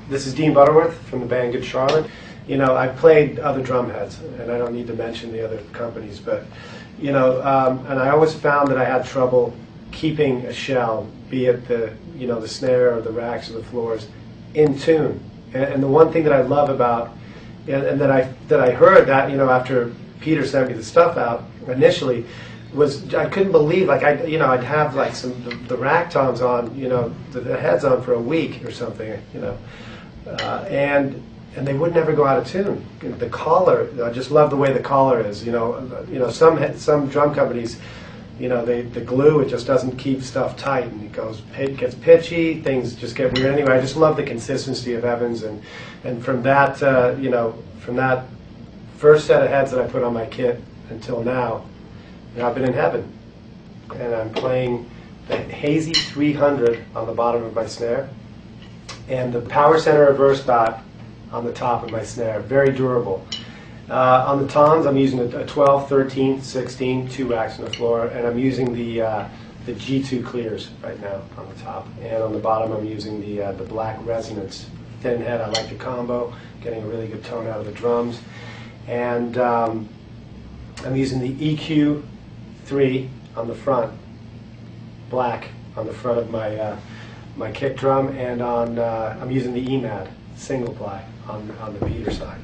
This is Dean Butterworth from the band Good Charlotte. You know, I've played other drum heads, and I don't need to mention the other companies, but, you know, and I always found that I had trouble keeping a shell, be it the, you know, the snare or the racks or the floors, in tune. And the one thing that I love about, and that I heard that, you know, after Peter sent me the stuff out initially, was I couldn't believe, like, I'd have like the rack toms on, you know, the heads on for a week or something, you know, and they would never go out of tune. The collar, I just love the way the collar is, you know, some drum companies, you know, the glue, it just doesn't keep stuff tight, and it gets pitchy, things just get weird. Anyway, I just love the consistency of Evans, and from that, you know, from that first set of heads that I put on my kit until now, you know, I've been in heaven. And I'm playing the Hazy 300 on the bottom of my snare, and the Power Center reverse dot on the top of my snare, very durable. On the toms, I'm using a 12, 13, 16, 2 racks on the floor, and I'm using the G2 clears right now on the top. And on the bottom, I'm using the black resonance thin head. I like the combo, getting a really good tone out of the drums. And I'm using the EQ3 on the front, black on the front of my kick drum, and I'm using the EMAD single ply on the Peter side.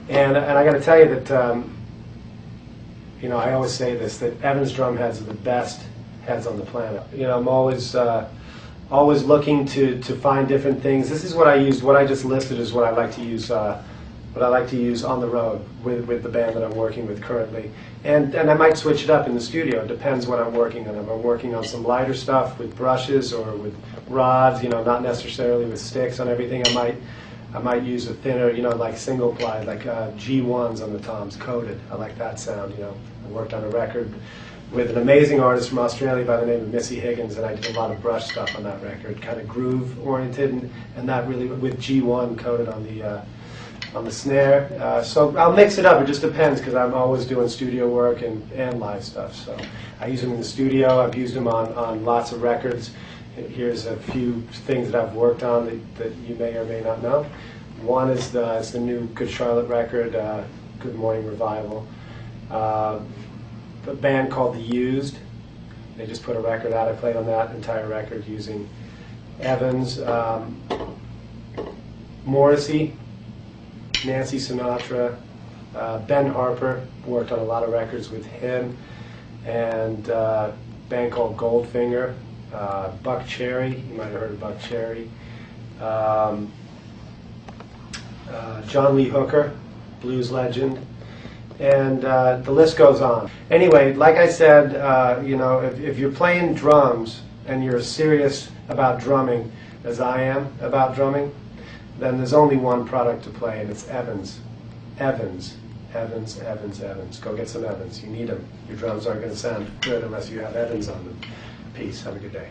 And I got to tell you that, you know, I always say this, that Evans drum heads are the best heads on the planet. You know, I'm always looking to find different things. This is what I used. What I just listed is what I like to use. What I like to use on the road with the band that I'm working with currently. And I might switch it up in the studio. It depends what I'm working on. If I'm working on some lighter stuff with brushes or with rods, you know, not necessarily with sticks on everything, I might use a thinner, you know, like single ply, like G1s on the toms, coated. I like that sound, you know. I worked on a record with an amazing artist from Australia by the name of Missy Higgins, and I did a lot of brush stuff on that record, kind of groove-oriented, and that really, with G1 coated on the snare. So I'll mix it up. It just depends, because I'm always doing studio work and live stuff. So I use them in the studio. I've used them on lots of records. Here's a few things that I've worked on that you may or may not know. One is the new Good Charlotte record, Good Morning Revival. A band called The Used. They just put a record out. I played on that entire record using Evans, Morrissey, Nancy Sinatra, Ben Harper, worked on a lot of records with him, and a band called Goldfinger, Buck Cherry, you might have heard of Buck Cherry, John Lee Hooker, blues legend, and the list goes on. Anyway, like I said, you know, if you're playing drums and you're as serious about drumming as I am about drumming, then there's only one product to play, and it's Evans. Evans. Evans, Evans, Evans. Go get some Evans. You need them. Your drums aren't going to sound good unless you have Evans on them. Peace. Have a good day.